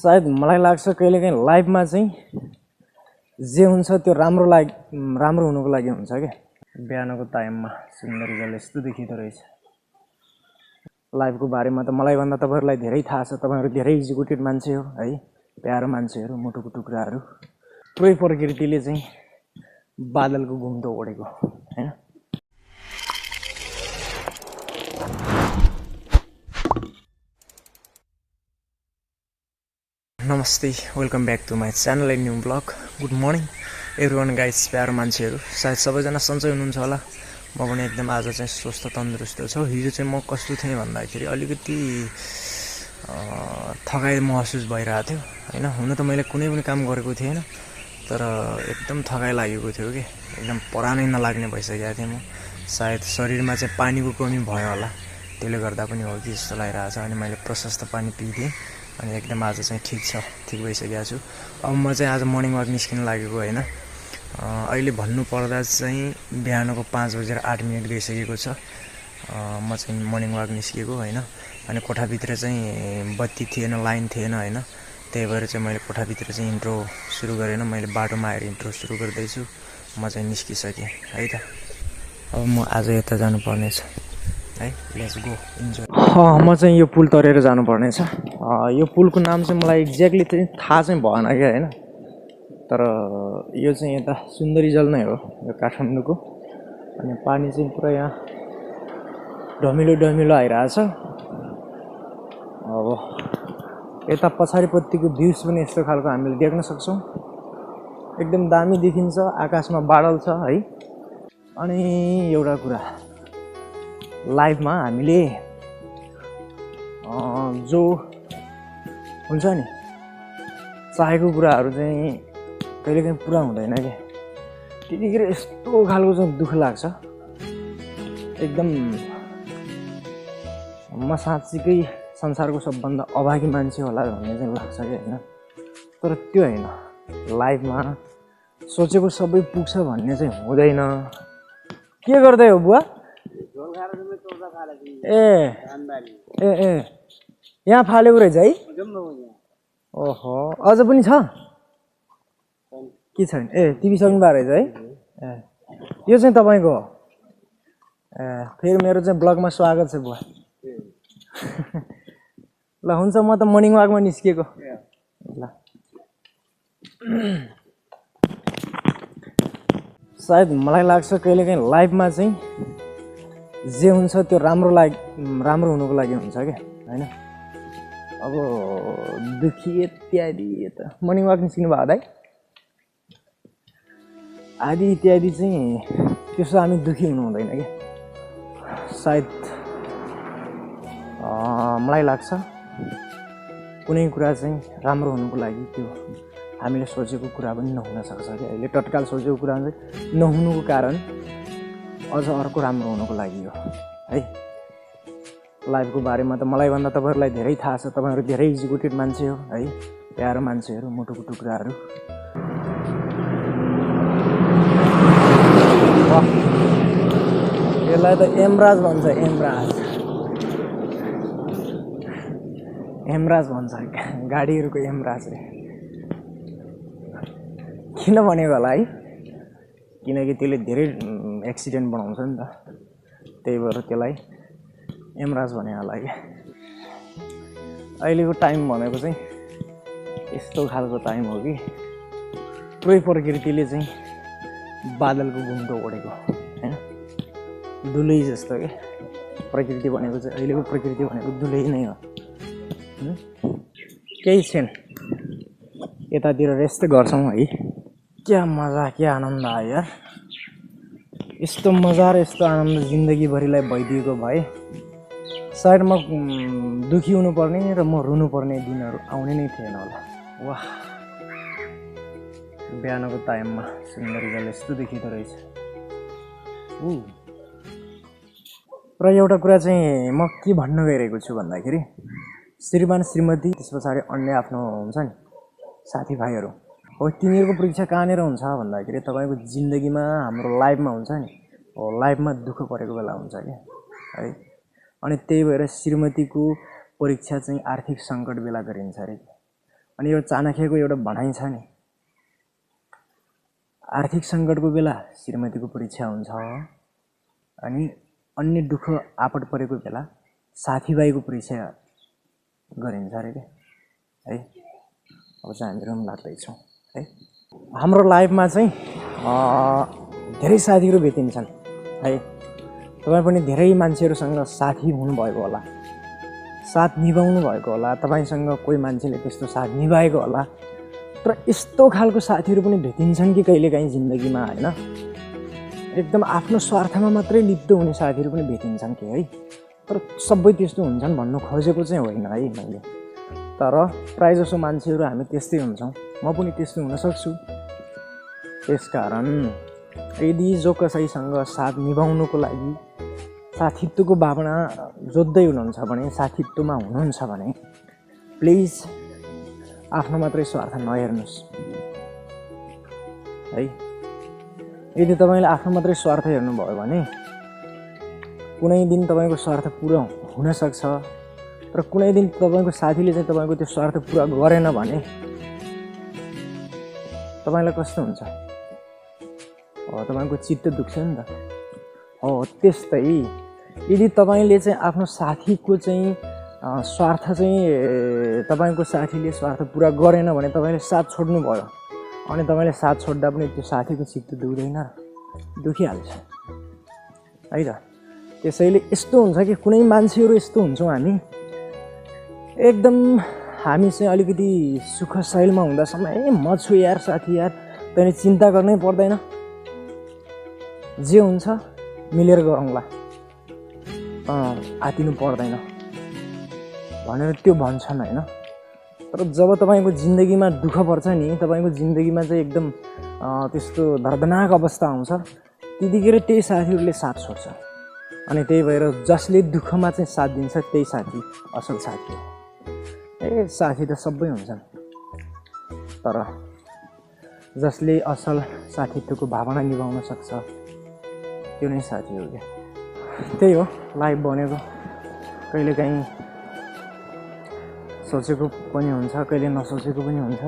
सायद मलाई लाग्छ कहिलेकाहीँ लाइफमा चाहिँ जे हुन्छ त्यो राम्रो हुनुको लागि हुन्छ के। बिहानको टाइममा सुन्दरी जल यस्तो देखिँदो रहेछ। लाइफको बारेमा त मलाई भन्दा तपाईहरुलाई धेरै थाहा छ। तपाईहरु धेरै एजुकेटेड मान्छे हो है, प्यारो मान्छेहरु, मुटुको टुक्राहरु। पुरै प्रकृतिले चाहिँ बादलको घुम्दो ओडेको हैन। नमस्ते, welcome back to my channel and new blog. Good morning everyone guys, प्यारो मान्छेहरु। सायद सबैजना सन्चै हुनुहुन्छ होला। म पनि एकदम आज चाहिँ स्वस्थ तन्दुरुस्त छु। हिजो चाहिँ म कस्तो थिएँ भन्दाखेरि अलिकति थकाइ महसुस भइरहेको थियो हैन। हुन त मैले कुनै पनि काम गरेको थिएन, तर एकदम थकाइ लागेको थियो के। एकदम परानै नलाग्ने भइसकेको थिएँ म। सायद शरीरमा चाहिँ पानीको कमी भयो होला, त्यसले गर्दा पनि हो कि जस्तो लागिरहेको छ। अनि मैले प्रशस्त पानी पिइदिएँ अनि एकदम आज चाहिँ ठिक भइसकेको छु। अब म चाहिँ आज मर्निङ वाक निस्किन लागेको हैन। अहिले भन्नु पर्दा चाहिँ बिहानको 5:08 गइसकेको छ। म चाहिँ मर्निङ वाक निस्केको हैन। अनि कोठाभित्र चाहिँ बत्ती थिएन, लाइन थिएन हैन। त्यही भएर चाहिँ मैले कोठाभित्र चाहिँ इन्ट्रो सुरु गरेन। मैले बाटोमा आएर इन्ट्रो सुरु गर्दैछु। म चाहिँ निस्किसकेँ है त। अब म आज यता जानुपर्ने छ है। Let's go enjoy. म चाहिँ यो पुल तरेर जानुपर्ने छ। यो पुलको नाम चाहिँ मलाई एक्ज्याक्टली चाहिँ थाहा चाहिँ भएन क्या हैन। तर यो चाहिँ यता सुन्दरी जल नै हो, यो काठमाडौँको। अनि पानी चाहिँ पुरा यहाँ डमिलो आइरहेछ। अब यता पछाडिपट्टिको भ्यूज पनि यस्तो खालको हामीले देख्न सक्छौँ। एकदम दामी देखिन्छ, आकाशमा बादल छ है। अनि एउटा कुरा, लाइफमा हामीले जो हुन्छ नि चाहेको कुराहरू चाहिँ कहिलेकाहीँ पुरा हुँदैन क्या। त्यतिखेर यस्तो खालको चाहिँ दुःख लाग्छ एकदम। म साँच्चीकै संसारको सबभन्दा अभागी मान्छे होला भन्ने चाहिँ लाग्छ क्या होइन। तर त्यो होइन, लाइफमा सोचेको सबै पुग्छ भन्ने चाहिँ हुँदैन। के गर्दै हो बुवा? ए यहाँ फालेको रहेछ है। ओहो, अझ पनि छ के छैन? टिभी सक्नु भएको रहेछ है। यो चाहिँ तपाईँको हो। फेरि मेरो चाहिँ ब्लगमा स्वागत छ बुवा। ल हुन्छ, म त मर्निङ वाकमा निस्किएको ल। सायद मलाई लाग्छ कहिलेकाहीँ लाइफमा चाहिँ जे हुन्छ त्यो राम्रो हुनुको लागि हुन्छ क्या हैन। अब दुखी इत्यादि त मर्निङ वाक निस्किनु भयो दाइ आदि इत्यादि चाहिँ त्यसो हामी दुखी हुनु हुँदैन क्या। सायद मलाई लाग्छ कुनै कुरा चाहिँ राम्रो हुनुको लागि त्यो हामीले सोचेको कुरा पनि नहुन सक्छ क्या। अहिले तत्काल सोचेको कुरा चाहिँ नहुनुको कारण अझ अर्को राम्रो हुनुको लागि हो है। लाइफको बारेमा त मलाई भन्दा तपाईहरुलाई धेरै थाहा छ। तपाईहरु धेरै एजुकेटेड मान्छे हो है, प्यारो मान्छेहरु, मुटुको टुक्राहरु। यसलाई त एमराज भन्छ, एमराज भन्छ, गाडीहरुको एमराज रे। किन भनेको होला है? किनकि त्यसले धेरै एक्सिडेन्ट बनाउँछ नि त, त्यही भएर त्यसलाई एमराज भने होला क्या। अहिलेको टाइम भनेको चाहिँ यस्तो खालको टाइम हो कि पुरै प्रकृतिले चाहिँ बादलको घुम्दो ओडेको हैन। दुलै जस्तो के प्रकृति भनेको चाहिँ, अहिलेको प्रकृति भनेको दुलै नै हो। केही छैन, यतातिर रेस्ट गर्छौँ है। क्या मजा, क्या आनन्द आयो यार। यस्तो मजा र यस्तो आनन्द जिन्दगीभरिलाई भइदिएको भए सायद म दुखी हुनुपर्ने र म रुनुपर्ने दिनहरू आउने नै थिएन होला। वाह, बिहानको टाइममा सुन्दरी जल यस्तो देखिँदो रहेछ। र एउटा कुरा चाहिँ म के भन्न गइरहेको छु भन्दाखेरि, श्रीमान श्रीमती त्यस पछाडि अन्य आफ्नो हुन्छ नि साथीभाइहरू हो, तिनीहरूको परीक्षा कहाँनिर हुन्छ भन्दाखेरि तपाईँको जिन्दगीमा, हाम्रो लाइफमा हुन्छ नि, हो लाइफमा दुःख परेको बेला हुन्छ क्या है। अनि त्यही भएर श्रीमतीको परीक्षा चाहिँ आर्थिक सङ्कट बेला गरिन्छ अरे। अनि यो चाणक्यको एउटा भनाइ छ नि, आर्थिक सङ्कटको बेला श्रीमतीको परीक्षा हुन्छ, अनि अन्य दुःख आपद परेको बेला साथीभाइको परीक्षा गरिन्छ अरे क्या है। अब चाहिँ हामी रुम लाग्दैछौँ है। हाम्रो लाइफमा चाहिँ धेरै साथीहरू भेटिन्छन् है। तपाईँ पनि धेरै मान्छेहरूसँग साथी हुनुभएको होला, साथ निभाउनु भएको होला, तपाईँसँग कोही मान्छेले त्यस्तो साथ निभाएको होला। तर यस्तो खालको साथीहरू पनि भेटिन्छन् कि कहिलेकाहीँ जिन्दगीमा होइन, एकदम आफ्नो स्वार्थमा मात्रै लिप्त हुने साथीहरू पनि भेटिन्छन् कि है। तर सबै त्यस्तो हुन्छन् भन्नु खोजेको चाहिँ होइन है मैले, तर प्रायःजसो मान्छेहरू हामी त्यस्तै हुन्छौँ, म पनि त्यस्तो हुन सक्छु। त्यसकारण यदि जो कसैसँग साथ निभाउनुको लागि साथीत्वको भावना जोत्दै हुनुहुन्छ भने, साथीत्वमा हुनुहुन्छ भने प्लिज आफ्नो मात्रै स्वार्थ नहेर्नुहोस् है। यदि तपाईँले आफ्नो मात्रै स्वार्थ हेर्नुभयो भने कुनै दिन तपाईँको स्वार्थ पुरा हुनसक्छ, तर कुनै दिन तपाईँको साथीले चाहिँ तपाईँको त्यो स्वार्थ पुरा गरेन भने तपाईँलाई कस्तो हुन्छ? तपाईँको चित्त दुख्छ नि त। हो त्यस्तै यदि तपाईँले चाहिँ आफ्नो साथीको चाहिँ स्वार्थ चाहिँ तपाईँको साथीले स्वार्थ पुरा गरेन भने तपाईँले साथ छोड्नु भयो, अनि तपाईँले साथ छोड्दा पनि त्यो साथीको चित्त दुख्दैन, दुखिहाल्छ है त। त्यसैले यस्तो हुन्छ कि कुनै मान्छेहरू यस्तो हुन्छौँ हामी, एकदम हामी चाहिँ अलिकति सुखशैलमा हुँदासम्म म छु यार साथी यार, तैँले चिन्ता गर्नै पर्दैन, जे हुन्छ मिलेर गरौँला, आतिनु पर्दैन भनेर त्यो भन्छन् होइन। तर जब तपाईँको जिन्दगीमा दुःख पर्छ नि, तपाईँको जिन्दगीमा चाहिँ एकदम त्यस्तो दर्दनाक अवस्था आउँछ, त्यतिखेर त्यही साथीहरूले साथ छोड्छ। अनि त्यही भएर जसले दुःखमा चाहिँ साथ दिन्छ त्यही साथी असल साथी हो। साथी त सबै हुन्छन्, तर जसले असल साथीत्वको भावना निभाउन सक्छ त्यो नै साथी हो क्या। त्यही हो लाइफ भनेको, कहिलेकाहीँ सोचेको पनि हुन्छ, कहिले नसोचेको पनि हुन्छ,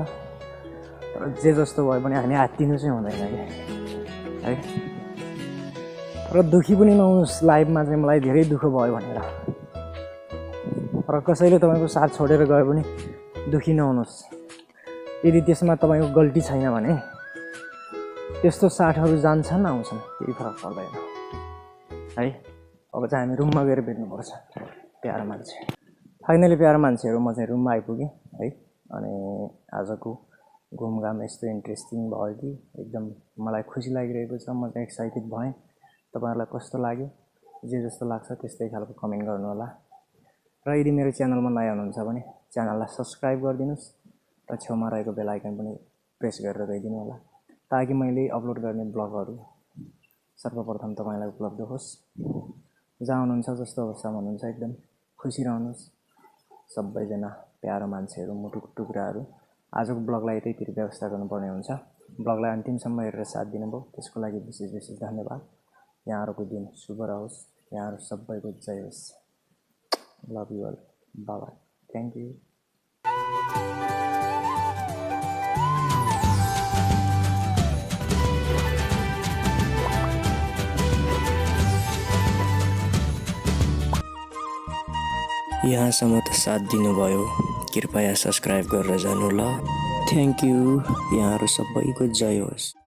तर जे जस्तो भयो भने हामी आत्तिनु चाहिँ हुँदैन कि है। र दुःखी पनि नहुनुहोस् लाइफमा चाहिँ, मलाई धेरै दुःख भयो भनेर, र कसैले तपाईँको साथ छोडेर गयो भने दुःखी नहुनुहोस्। यदि त्यसमा तपाईँको गल्ती छैन भने त्यस्तो साथहरू जान्छन् आउँछन्, केही फरक पर्दैन है। अब चाहिँ हामी रुममा गएर भेट्नुपर्छ प्यारो मान्छे। फाइनली प्यारो मान्छेहरू, म चाहिँ रुममा आइपुगेँ है। अनि आजको घुमघाम यस्तो इन्ट्रेस्टिङ भयो कि एकदम मलाई खुसी लागिरहेको छ, म चाहिँ एक्साइटेड भएँ। तपाईँहरूलाई कस्तो लाग्यो? जे जस्तो लाग्छ त्यस्तै खालको कमेन्ट गर्नु होला। र यदि मेरो च्यानलमा नयाँ हुनुहुन्छ भने च्यानललाई सब्सक्राइब गरिदिनुहोस् र छेउमा रहेको बेल आइकन पनि प्रेस गरेर गइदिनु होला, ताकि मैले अपलोड गर्ने ब्लगहरू सर्वप्रथम तपाईँलाई उपलब्ध होस्। जहाँ हुनुहुन्छ, जस्तो अवस्थामा हुनुहुन्छ, एकदम खुसी रहनुहोस् सबैजना प्यारो मान्छेहरू, मुटुको टुक्राहरू। आजको ब्लगलाई यतैतिर व्यवस्था गर्नुपर्ने हुन्छ। ब्लगलाई अन्तिमसम्म हेरेर साथ दिनुभयो त्यसको लागि विशेष विशेष धन्यवाद। यहाँहरूको दिन शुभ रहोस्, यहाँहरू सबैको जय होस्। Love you all, bye bye, thank you. यहाँसम्म त साथ दिनुभयो, कृपया सब्सक्राइब गरेर जानु ल। Thank you. यहाँहरू सबैको जय होस्।